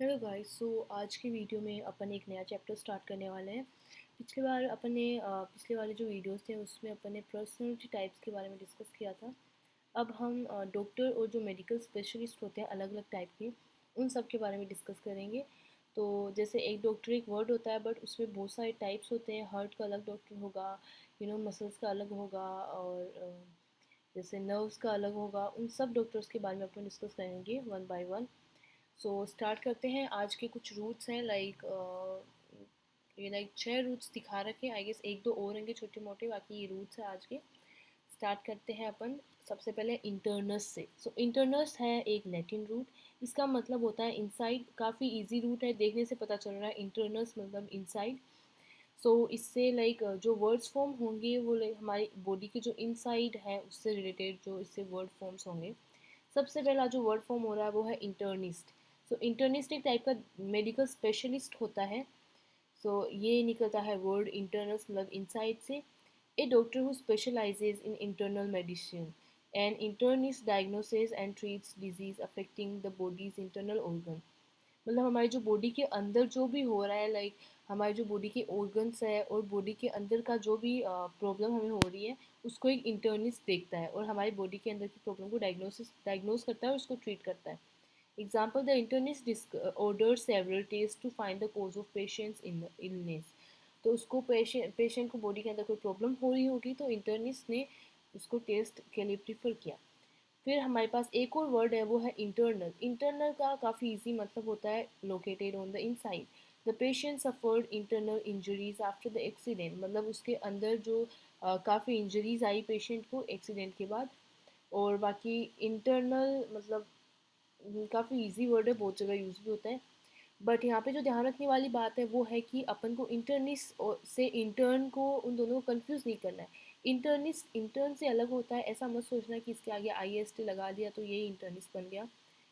Hello guys. आज की video में अपन एक नया चैप्टर स्टार्ट करने वाले हैं। पिछली बार अपन ने पिछले वाले जो वीडियोस थे उसमें अपन ने पर्सनैलिटी टाइप्स के बारे में डिस्कस किया था। अब हम डॉक्टर और जो मेडिकल स्पेशलिस्ट होते हैं अलग अलग टाइप के, उन सब के बारे में डिस्कस करेंगे। तो जैसे एक डॉक्टर एक वर्ड होता है बट उसमें बहुत सारे टाइप्स होते हैं। हार्ट का अलग डॉक्टर होगा, मसल्स का अलग होगा, और जैसे नर्व्स का अलग होगा। उन सब डॉक्टर्स के बारे में अपन डिस्कस करेंगे वन बाय वन। स्टार्ट करते हैं। आज के कुछ रूट्स हैं लाइक 6 रूट्स दिखा रखे हैं। आई गेस एक दो और होंगे छोटे मोटे, बाकी ये रूट्स हैं आज के। स्टार्ट करते हैं अपन सबसे पहले इंटरनस से। इंटरनस है एक लैटिन रूट। इसका मतलब होता है इनसाइड। काफ़ी इजी रूट है, देखने से पता चल रहा है इंटरनस मतलब इनसाइड। इससे जो वर्ड्स फॉर्म होंगे वो हमारी बॉडी के जो इनसाइड है उससे रिलेटेड जो इससे वर्ड फॉर्म्स होंगे। सबसे पहला जो वर्ड फॉर्म हो रहा है वो है इंटर्निस्ट। इंटर्निस्ट एक टाइप का मेडिकल स्पेशलिस्ट होता है। ये निकलता है वर्ड इंटर्नस मतलब इनसाइड से। A doctor who specialises in internal medicine and internist diagnoses and treats disease affecting the body's internal organ। मतलब हमारी जो बॉडी के अंदर जो भी हो रहा है, हमारी जो बॉडी के ऑर्गन्स है और बॉडी के अंदर का जो भी प्रॉब्लम हमें हो रही है उसको एक इंटर्निस्ट देखता है और हमारी बॉडी के अंदर की प्रॉब्लम को डायग्नोज करता है और उसको ट्रीट करता है। Example, the internist order several test to find the cause of patients in illness. तो उसको पेशेंट को बॉडी के अंदर कोई प्रॉब्लम हो रही होगी तो इंटर्निस्ट ने उसको टेस्ट के लिए प्रीफर किया। फिर हमारे पास एक और वर्ड है वो है इंटरनल। इंटरनल का काफ़ी इजी मतलब होता है located on the inside. The patient suffered internal injuries after the accident. मतलब उसके अंदर जो काफ़ी इंजरीज आई पेशेंट को एक्सीडेंट के बाद। और बाकी इंटरनल मतलब काफ़ी इजी वर्ड है, बहुत जगह यूज़ भी होता है। बट यहाँ पे जो ध्यान रखने वाली बात है वो है कि अपन को इंटर्निस्ट से इंटर्न को उन दोनों को कंफ्यूज नहीं करना है। इंटर्निस्ट इंटर्न से अलग होता है, ऐसा मत सोचना कि इसके आगे IST लगा दिया तो ये इंटर्निस्ट बन गया।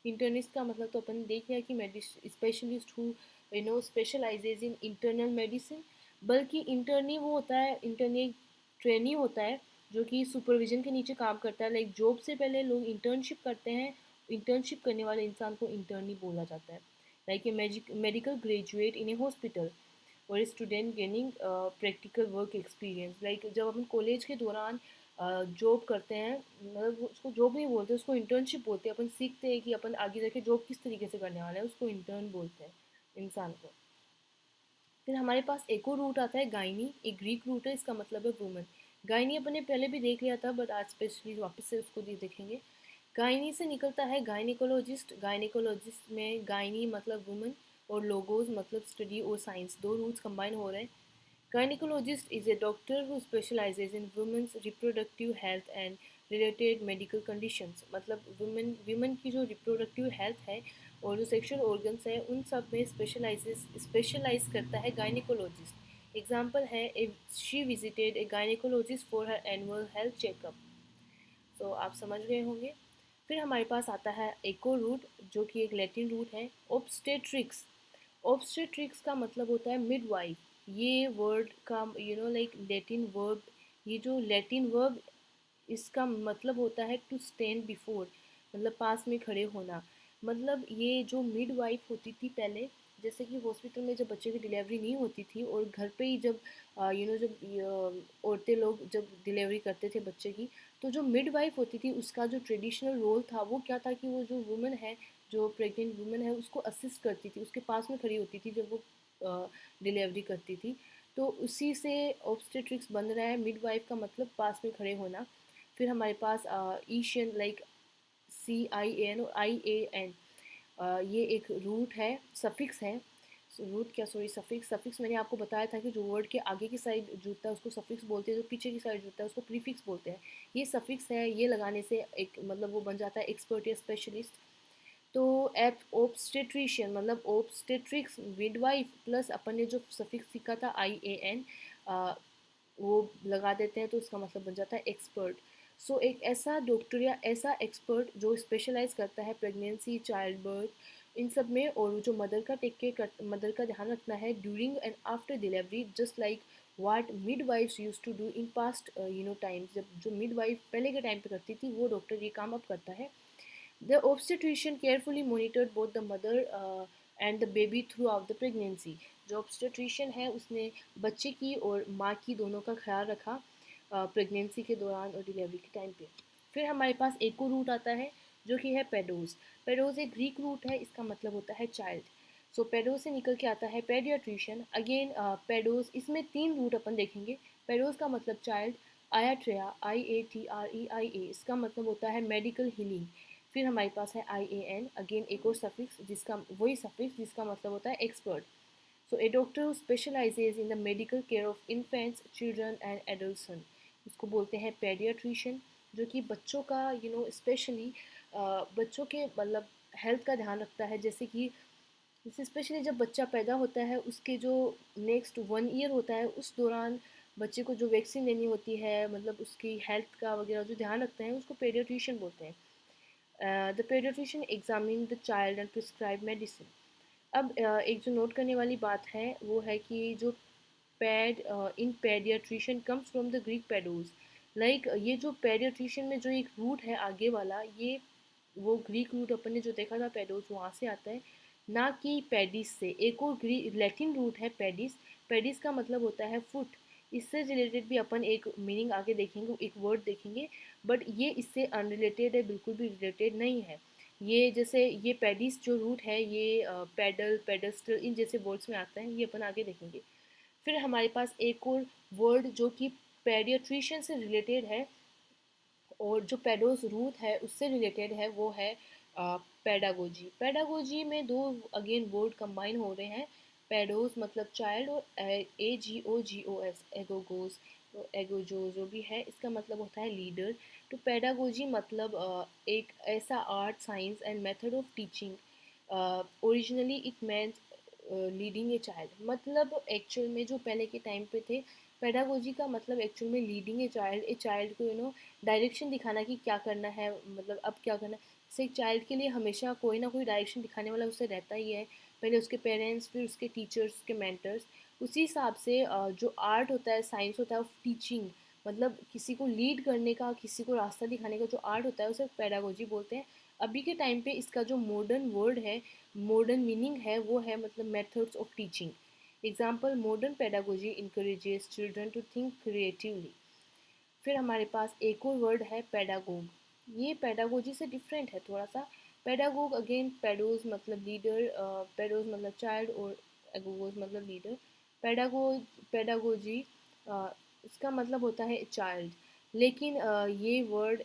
इंटर्निस्ट का मतलब तो अपन देख लिया कि specialist who specialises in internal medicine. बल्कि इंटर्नी वो होता है, इंटर्नी एक ट्रेनी होता है जो कि सुपरविजन के नीचे काम करता है। जॉब से पहले लोग इंटर्नशिप करते हैं। इंटर्नशिप करने वाले इंसान को इंटर्नी बोला जाता है। like a medical graduate in a hospital और student gaining practical work experience. जब अपन कॉलेज के दौरान जॉब करते हैं, मतलब उसको जॉब नहीं बोलते, उसको इंटर्नशिप बोलते हैं। अपन सीखते हैं कि अपन आगे जाके जॉब किस तरीके से करने वाले हैं, उसको इंटर्न बोलते हैं इंसान को। फिर हमारे पास एक और रूट आता है गायनी। एक ग्रीक रूट है, इसका मतलब है वुमन। गायनी अपन ने पहले भी देख लिया था बट आज स्पेशली वापस से उसको देखेंगे। गायनी से निकलता है गायनिकोलॉजिस्ट। गायनिकोलॉजिस्ट में गायनी मतलब वुमन और लोगोज मतलब स्टडी और साइंस, दो रूट्स कंबाइन हो रहे हैं। Gynecologist is a doctor who specializes in women's reproductive health and related medical conditions। मतलब women की जो reproductive health है और जो sexual organs है उन सब में स्पेशलाइज करता है gynecologist। एग्जाम्पल है, she visited a gynecologist for her annual health checkup। आप समझ गए होंगे। फिर हमारे पास आता है एक और रूट जो कि एक लैटिन रूट है, ऑब्स्टेट्रिक्स। ऑब्स्टेट्रिक्स का मतलब होता है मिडवाइफ। ये वर्ड का लैटिन वर्ब, ये जो लैटिन वर्ब इसका मतलब होता है टू स्टैंड बिफोर, मतलब पास में खड़े होना। मतलब ये जो मिडवाइफ होती थी पहले, जैसे कि हॉस्पिटल में जब बच्चे की डिलीवरी नहीं होती थी और घर पे ही जब जब औरतें लोग जब डिलीवरी करते थे बच्चे की, तो जो मिडवाइफ होती थी उसका जो ट्रेडिशनल रोल था वो क्या था कि वो जो वुमेन है, जो प्रेग्नेंट वुमेन है उसको असिस्ट करती थी, उसके पास में खड़ी होती थी जब वो डिलीवरी करती थी। तो उसी से ऑब्स्टेट्रिक्स बन रहा है। मिडवाइफ का मतलब पास में खड़े होना। फिर हमारे पास ईशियन CIAN और IAN, ये एक रूट है, सफिक्स है। रूट क्या, सॉरी, सफिक्स। सफिक्स मैंने आपको बताया था कि जो वर्ड के आगे की साइड जुड़ता है उसको सफिक्स बोलते हैं, जो पीछे की साइड जुड़ता है उसको प्रीफिक्स बोलते हैं। ये सफिक्स है, ये लगाने से एक मतलब वो बन जाता है एक्सपर्ट या स्पेशलिस्ट। तो एप ऑब्स्टेट्रिशियन मतलब ऑब्स्टेट्रिक्स मिडवाइफ प्लस अपन ने जो सफिक्स सीखा था IAN, वो लगा देते हैं तो उसका मतलब बन जाता है एक्सपर्ट। एक ऐसा डॉक्टर या ऐसा एक्सपर्ट जो स्पेशलाइज करता है प्रेगनेंसी, चाइल्ड बर्थ, इन सब में, और जो मदर का ध्यान रखना है during and after delivery, just like what midwifes use to do in past times. जब जो मिडवाइफ पहले के टाइम पे करती थी वो डॉक्टर ये काम अब करता है। The obstetrician carefully monitored both the mother and the baby through out the pregnancy. जो ऑब्स्टेट्रिशियन है उसने बच्चे की और माँ की दोनों का ख्याल रखा प्रेगनेंसी के दौरान और डिलीवरी के टाइम पे। फिर हमारे पास एक और रूट आता है जो कि है पेडोस। पेडोस एक ग्रीक रूट है, इसका मतलब होता है चाइल्ड। सो पेडोस से निकल के आता है पेडियाट्रिशियन। अगेन पेडोस, इसमें 3 रूट अपन देखेंगे। पेडोस का मतलब चाइल्ड, आयाट्रिया IATREIA, इसका मतलब होता है मेडिकल हीलिंग। फिर हमारे पास है IAN, अगेन एक और सफिक्स जिसका वही सफिक्स जिसका मतलब होता है expert. So A doctor who specialises in the medical care of infants, children and एडल्सन, उसको बोलते हैं पेडियाट्रिशियन। जो कि बच्चों का स्पेशली बच्चों के मतलब हेल्थ का ध्यान रखता है। जैसे स्पेशली जब बच्चा पैदा होता है उसके जो नेक्स्ट 1 ईयर होता है उस दौरान बच्चे को जो वैक्सीन देनी होती है, मतलब उसकी हेल्थ का वगैरह जो ध्यान रखते हैं उसको पेडियाट्रिशियन बोलते हैं। The paediatrician examine the child and prescribe medicine. अब एक जो नोट करने वाली बात है वो है कि जो paed in paediatrician comes from the Greek paidos. Like ये जो पेडियाट्रिशियन में जो एक रूट है आगे वाला, ये वो ग्रीक रूट अपन ने जो देखा था पेडोज, वहाँ से आता है, ना कि पेडिस से। एक और ग्रीक लैटिन रूट है पेडिस। पेडिस का मतलब होता है फुट। इससे रिलेटेड भी अपन एक मीनिंग आगे देखेंगे, एक वर्ड देखेंगे, बट ये इससे अनरिलेटेड है, बिल्कुल भी रिलेटेड नहीं है। ये जैसे ये पेडिस जो रूट है ये पेडल, पेडस्टल इन जैसे वर्ड्स में आता है, ये अपन आगे देखेंगे। फिर हमारे पास एक और वर्ड जो कि पेडियाट्रिशियन से रिलेटेड है और जो पेडोस रूट है उससे रिलेटेड है, वो है पेडागोजी। पेडागोजी में दो अगेन वर्ड कंबाइन हो रहे हैं, पेडोस मतलब चाइल्ड और AGOGOS एगोगोस। तो एगोजो जो भी है इसका मतलब होता है लीडर। तो पेडागोजी मतलब एक ऐसा art, science and method of teaching. Originally it means leading a child. मतलब एक्चुअल में जो पहले के टाइम पे थे, पेडागोजी का मतलब एक्चुअल में लीडिंग ए चाइल्ड को डायरेक्शन दिखाना कि क्या करना है, मतलब अब क्या करना है। जैसे एक चाइल्ड के लिए हमेशा कोई ना कोई डायरेक्शन दिखाने वाला उससे रहता ही है, पहले उसके पेरेंट्स, फिर उसके टीचर्स, उसके मेंटर्स। उसी हिसाब से जो आर्ट होता है, साइंस होता है ऑफ टीचिंग, मतलब किसी को लीड करने का, किसी को रास्ता दिखाने का जो आर्ट होता है उसे पेडागोजी बोलते हैं। अभी के टाइम पे इसका जो मॉडर्न वर्ड है, मॉडर्न मीनिंग है, वो है मतलब methods of teaching. Example, modern pedagogy encourages children to think creatively. फिर हमारे पास एक और वर्ड है पेडागोग। ये पेडागोजी से डिफरेंट है थोड़ा सा। पेडागोग अगेन, पेडोज मतलब लीडर, पेडोज मतलब चाइल्ड और एगोगोज मतलब लीडर। पेडागोजी इसका मतलब होता है चाइल्ड। लेकिन ये वर्ड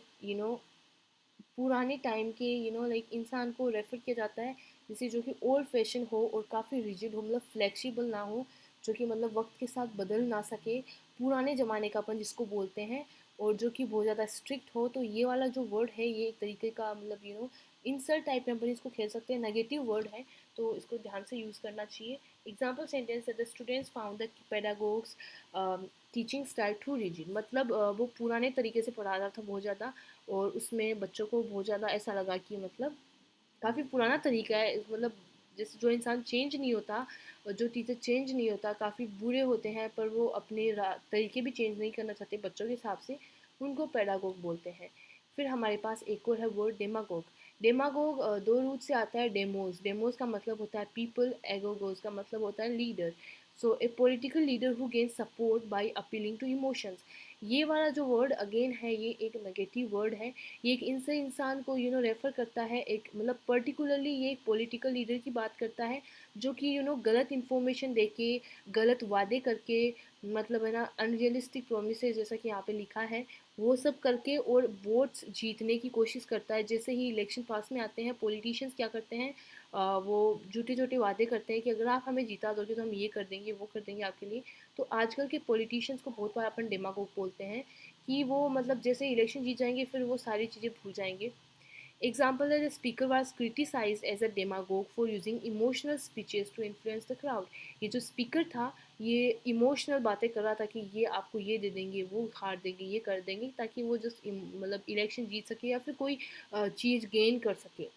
पुराने टाइम के लाइक इंसान को रेफर किया जाता है जिसे जो कि ओल्ड फैशन हो और काफ़ी रिजिड हो, मतलब फ्लेक्सिबल ना हो, जो कि मतलब वक्त के साथ बदल ना सके, पुराने ज़माने का अपन जिसको बोलते हैं, और जो कि बहुत ज़्यादा स्ट्रिक्ट हो। तो ये वाला जो वर्ड है ये एक तरीके का मतलब इंसल्ट टाइप में अपन इसको खेल सकते हैं, नेगेटिव वर्ड है, तो इसको ध्यान से यूज़ करना चाहिए। एग्जाम्पल सेंटेंस है the students found the pedagogue's teaching style too rigid. मतलब वो पुराने तरीके से पढ़ा रहा था बहुत ज़्यादा, और उसमें बच्चों को बहुत ज़्यादा ऐसा लगा कि मतलब काफ़ी पुराना तरीका है, मतलब जैसे जो इंसान चेंज नहीं होता और जो टीचर चेंज नहीं होता, काफ़ी बुरे होते हैं, पर वो अपने तरीके भी चेंज नहीं करना चाहते बच्चों के हिसाब से, उनको पेडागोग बोलते हैं। फिर हमारे पास एक और है वर्ड डेमागोग। डेमागोग दो रूट से आता है, डेमोज। डेमोज का मतलब होता है पीपल, एगोगोज का मतलब होता है leader. So a political leader who gain support by appealing to emotions. ये वाला जो वर्ड अगेन है ये एक नेगेटिव वर्ड है। ये एक इनसे इंसान को रेफर करता है, एक मतलब पर्टिकुलरली ये एक पॉलिटिकल लीडर की बात करता है जो कि गलत इन्फॉर्मेशन देके, गलत वादे करके, मतलब है ना अनरियलिस्टिक प्रोमिसेस जैसा कि यहाँ पे लिखा है, वो सब करके और वोट्स जीतने की कोशिश करता है। जैसे ही इलेक्शन पास में आते हैं, पॉलिटिशियंस क्या करते हैं, वो झूठे झूठे वादे करते हैं कि अगर आप हमें जीता दोगे तो हम ये कर देंगे, वो कर देंगे आपके लिए। तो आजकल के पॉलिटिशियंस को बहुत बार अपन डेमागोग बोलते हैं कि वो मतलब जैसे इलेक्शन जीत जाएंगे फिर वो सारी चीज़ें भूल जाएंगे। एग्जाम्पल है the speaker was criticised as a demagogue for using emotional speeches to influence the crowd. ये जो स्पीकर था ये इमोशनल बातें कर रहा था कि ये आपको ये दे देंगे, वो हार देंगे, ये कर देंगे, ताकि वो जस्ट मतलब इलेक्शन जीत सके या फिर कोई चीज़ गेन कर सके।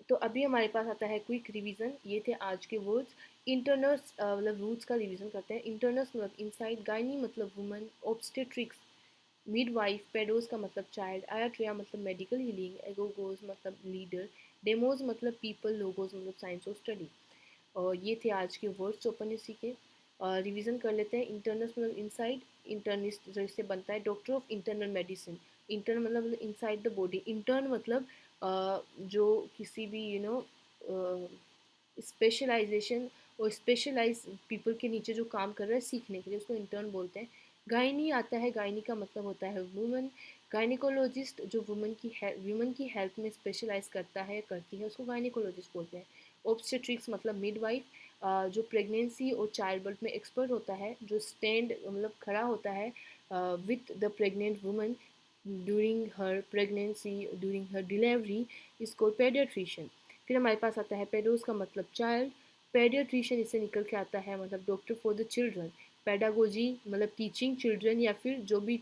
तो अभी हमारे पास आता है क्विक रिवीजन। ये थे आज के वर्ड्स। इंटरनर्स मतलब रूट्स का रिवीजन करते हैं। इंटरनर्स मतलब इनसाइड, गायनी मतलब वुमन, ऑब्स्टेट्रिक्स मिडवाइफ, पेडोस का मतलब चाइल्ड, आयाट्रिया मतलब मेडिकल हीलिंग, एगोगोज मतलब लीडर, डेमोज मतलब पीपल, लोगोज मतलब साइंस और स्टडी। और ये थे आज के वर्ड्स जो अपन ने सीखे। रिवीजन कर लेते हैं। इंटर्निस्ट मतलब इनसाइड, इंटर्निस्ट जो इससे बनता है doctor of internal medicine. Intern मतलब इनसाइड द बॉडी, इंटर्न मतलब जो किसी भी स्पेशलाइजेशन और स्पेशलाइज पीपल के नीचे जो काम कर रहा है सीखने के लिए, उसको इंटर्न बोलते हैं। गायनी आता है, गायनी का मतलब होता है वुमन। गायनिकोलॉजिस्ट जो वुमन की हेल्थ में स्पेशलाइज करता है करती है, उसको गायनिकोलॉजिस्ट बोलते हैं। ऑब्स्टेट्रिक्स मतलब मिडवाइफ, जो प्रेगनेंसी और चाइल्ड बर्थ में एक्सपर्ट होता है, जो स्टैंड मतलब खड़ा होता है with the pregnant woman during her pregnancy, during her delivery, इसको पेडियाट्रिशियन। फिर हमारे पास आता है पेडोस का मतलब चाइल्ड, पेडियाट्रिशियन इससे निकल के आता है मतलब doctor for the children. Pedagogy मतलब टीचिंग चिल्ड्रन, या फिर जो भी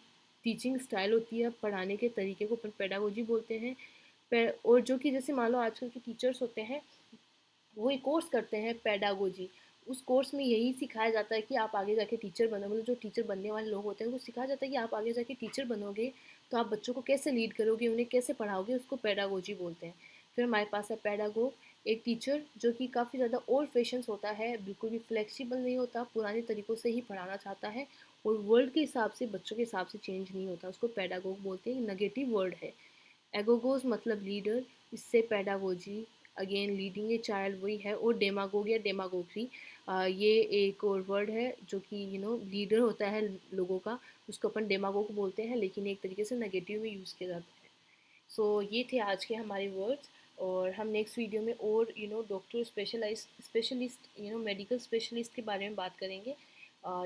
टीचिंग स्टाइल होती है पढ़ाने के तरीके को अपन पेडागोजी बोलते हैं। और जो कि जैसे मान लो आजकल के टीचर्स होते हैं, वो एक कोर्स करते हैं पेडागोजी। उस कोर्स में यही सिखाया जाता है कि आप आगे जाके टीचर बनो, मतलब जो टीचर बनने वाले लोग होते हैं उनको सिखाया जाता है कि आप आगे जाके टीचर बनोगे तो आप बच्चों को कैसे लीड करोगे, उन्हें कैसे पढ़ाओगे, उसको पेडागोजी बोलते हैं। फिर हमारे पास है पेडागोग, एक टीचर जो कि काफ़ी ज़्यादा ओल्ड फैशंस होता है, बिल्कुल भी फ्लेक्सिबल नहीं होता, पुराने तरीक़ों से ही पढ़ाना चाहता है और वर्ल्ड के हिसाब से बच्चों के हिसाब से चेंज नहीं होता, उसको पेडागोग बोलते हैं। नेगेटिव वर्ड है। एगोगोज मतलब लीडर, इससे pedagogy again leading a child वही है। और डेमागोग या डेमागोगी ये एक और वर्ड है जो कि लीडर होता है लोगों का, उसको अपन डेमागोग बोलते हैं, लेकिन एक तरीके से नेगेटिव में यूज़ किया जाता है। सो ये थे आज के हमारे वर्ड्स, और हम नेक्स्ट वीडियो में और डॉक्टर स्पेशलिस्ट मेडिकल स्पेशलिस्ट के बारे में बात करेंगे।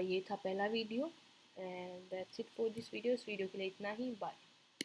ये था पहला video, and that's it for this video. इस वीडियो के लिए इतना ही। बाय।